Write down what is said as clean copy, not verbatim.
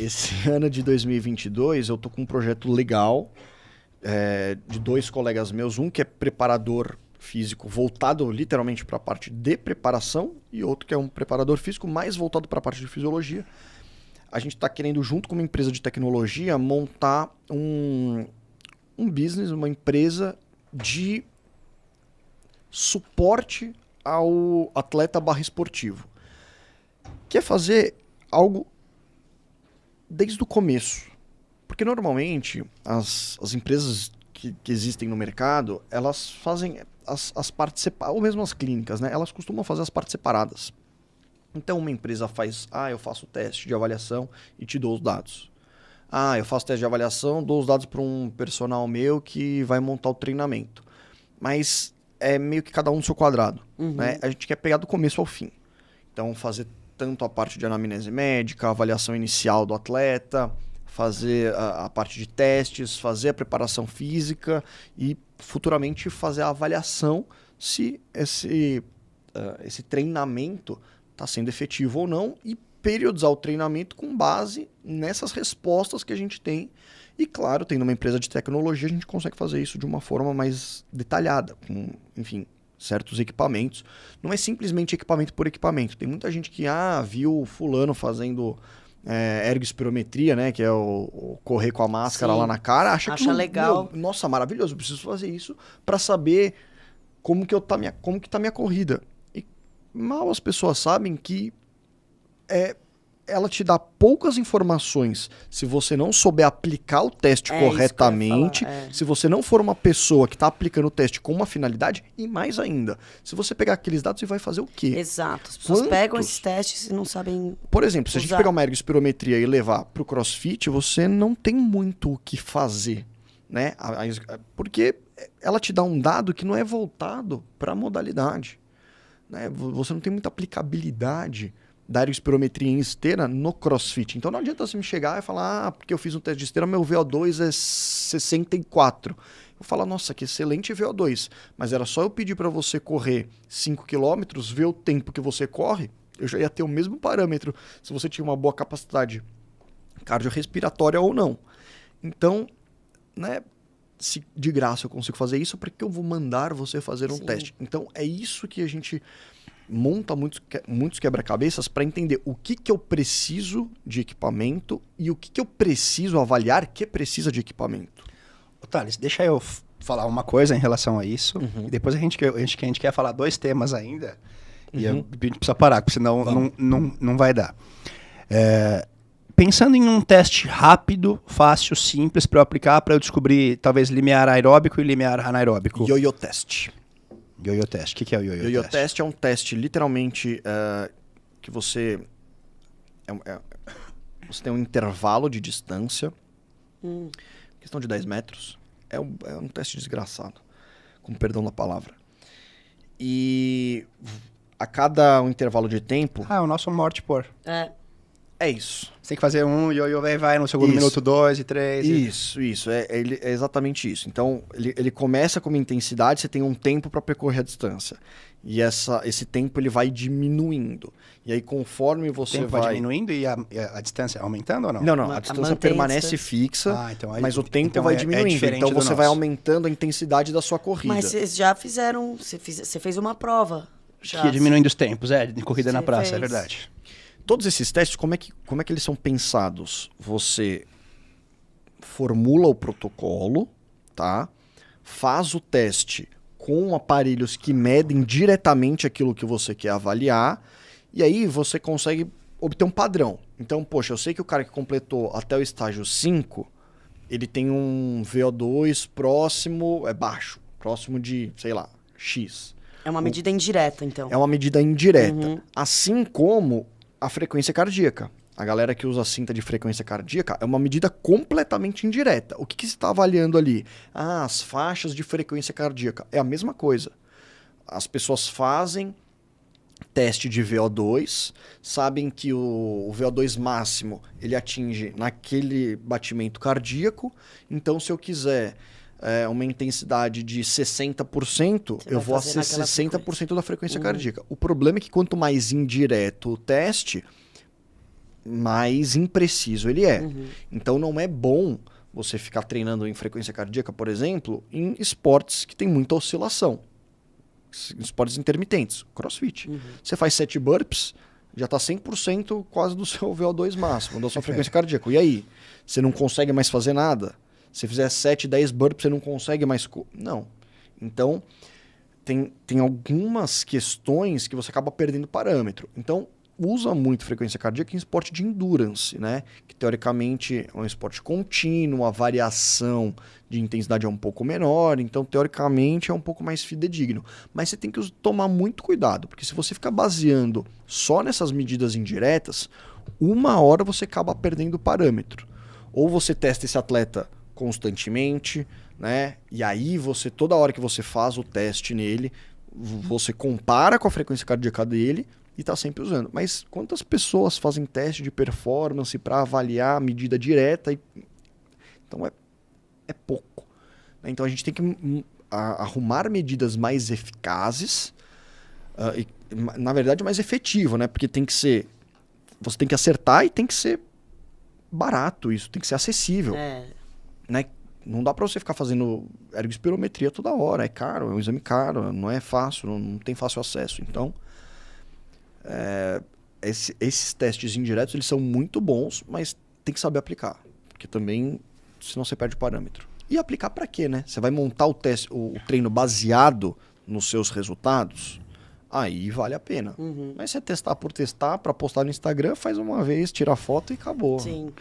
esse ano de 2022 eu tô com um projeto legal de 2 colegas meus, um que é preparador físico voltado literalmente para a parte de preparação e outro que é um preparador físico mais voltado para a parte de fisiologia. A gente está querendo, junto com uma empresa de tecnologia, montar um business, uma empresa de suporte ao atleta barra esportivo. Que é fazer algo desde o começo. Porque normalmente as empresas que existem no mercado, elas fazem as partes separadas, ou mesmo as clínicas, né? Elas costumam fazer as partes separadas. Então uma empresa faz, eu faço o teste de avaliação e te dou os dados. Eu faço teste de avaliação, dou os dados para um personal meu que vai montar o treinamento. Mas é meio que cada um no seu quadrado. Né? A gente quer pegar do começo ao fim. Então fazer tanto a parte de anamnese médica, a avaliação inicial do atleta, fazer a parte de testes, fazer a preparação física e futuramente fazer a avaliação se esse treinamento está sendo efetivo ou não e periodizar o treinamento com base nessas respostas que a gente tem. E claro, tendo uma empresa de tecnologia, a gente consegue fazer isso de uma forma mais detalhada, com, enfim, certos equipamentos. Não é simplesmente equipamento por equipamento. Tem muita gente que viu fulano fazendo ergospirometria, né, que é o correr com a máscara lá na cara, acha legal. Nossa, maravilhoso, eu preciso fazer isso para saber como que tá minha corrida. E mal as pessoas sabem que ela te dá poucas informações se você não souber aplicar o teste corretamente, se você não for uma pessoa que está aplicando o teste com uma finalidade, e mais ainda, se você pegar aqueles dados e vai fazer o quê? Exato. As pessoas pegam esses testes e não sabem. Por exemplo, se a gente pegar uma ergospirometria e levar para o CrossFit, você não tem muito o que fazer, né? Porque ela te dá um dado que não é voltado para a modalidade, né? Você não tem muita aplicabilidade da ergospirometria em esteira no CrossFit. Então não adianta você me chegar e falar, porque eu fiz um teste de esteira, meu VO2 é 64. Eu falo, nossa, que excelente VO2. Mas era só eu pedir para você correr 5 km, ver o tempo que você corre, eu já ia ter o mesmo parâmetro se você tinha uma boa capacidade cardiorrespiratória ou não. Então, né, se de graça eu consigo fazer isso, por que eu vou mandar você fazer um teste? Então é isso que a gente monta muitos quebra-cabeças para entender o que eu preciso de equipamento e o que eu preciso avaliar que precisa de equipamento. Thales, deixa eu falar uma coisa em relação a isso. E depois a gente quer falar 2 temas ainda. E a gente precisa parar, porque senão não vai dar. Pensando em um teste rápido, fácil, simples para eu aplicar, para eu descobrir talvez limiar aeróbico e limiar anaeróbico. Yo-yo test. Yo-yo test. O que é o yo-yo test? Yo-yo test é um teste, literalmente, que você tem um intervalo de distância, questão de 10 metros. É um teste desgraçado, com perdão da palavra. E a cada um intervalo de tempo... é o nosso morte por. É isso. Você tem que fazer um, yo-yo vai no segundo minuto 2 e 3. Isso. É exatamente isso. Então, ele começa com uma intensidade, você tem um tempo para percorrer a distância. E esse tempo ele vai diminuindo. E aí, conforme você o tempo vai diminuindo e a distância aumentando ou não? Não. A distância permanece fixa, então mas o tempo vai diminuindo. Então, você vai aumentando a intensidade da sua corrida. Mas vocês já fizeram... Você fez uma prova. Que ia diminuindo os tempos, de corrida na praça, é verdade. Todos esses testes, como é que eles são pensados? Você formula o protocolo, tá? Faz o teste com aparelhos que medem diretamente aquilo que você quer avaliar, e aí você consegue obter um padrão. Então, poxa, eu sei que o cara que completou até o estágio 5, ele tem um VO2 baixo, próximo de, sei lá, X. É uma medida indireta, então. É uma medida indireta. Assim como a frequência cardíaca. A galera que usa a cinta de frequência cardíaca é uma medida completamente indireta. O que você está avaliando ali? As faixas de frequência cardíaca. É a mesma coisa. As pessoas fazem teste de VO2, sabem que o VO2 máximo ele atinge naquele batimento cardíaco. Então, se eu quiser uma intensidade de 60%, eu vou a 60% da frequência cardíaca. O problema é que quanto mais indireto o teste, mais impreciso ele é. Então não é bom você ficar treinando em frequência cardíaca, por exemplo, em esportes que tem muita oscilação. Esportes intermitentes, crossfit. Você faz 7 burpees, já está 100% quase do seu VO2 máximo, da sua frequência cardíaca. E aí? Você não consegue mais fazer nada? Se fizer 7, 10 burpees, você não consegue mais... Não. Então, tem algumas questões que você acaba perdendo parâmetro. Então, usa muito frequência cardíaca em esporte de endurance, né? Que teoricamente é um esporte contínuo, a variação de intensidade é um pouco menor, então teoricamente é um pouco mais fidedigno. Mas você tem que tomar muito cuidado, porque se você ficar baseando só nessas medidas indiretas, uma hora você acaba perdendo o parâmetro. Ou você testa esse atleta constantemente, né? E aí você, toda hora que você faz o teste nele, você compara com a frequência cardíaca dele e está sempre usando. Mas quantas pessoas fazem teste de performance para avaliar a medida direta? Então é pouco. Então a gente tem que arrumar medidas mais eficazes, e, na verdade mais efetivo, né? Porque tem que ser... Você tem que acertar e tem que ser barato isso, tem que ser acessível. Né? Não dá para você ficar fazendo ergospirometria toda hora. É caro, é um exame caro, não é fácil, não tem fácil acesso. Então... esses testes indiretos eles são muito bons, mas tem que saber aplicar, porque também senão você perde o parâmetro. E aplicar para quê, né? Você vai montar o treino baseado nos seus resultados, aí vale a pena. Mas você testar por testar para postar no Instagram, faz uma vez, tira a foto e acabou. Sim.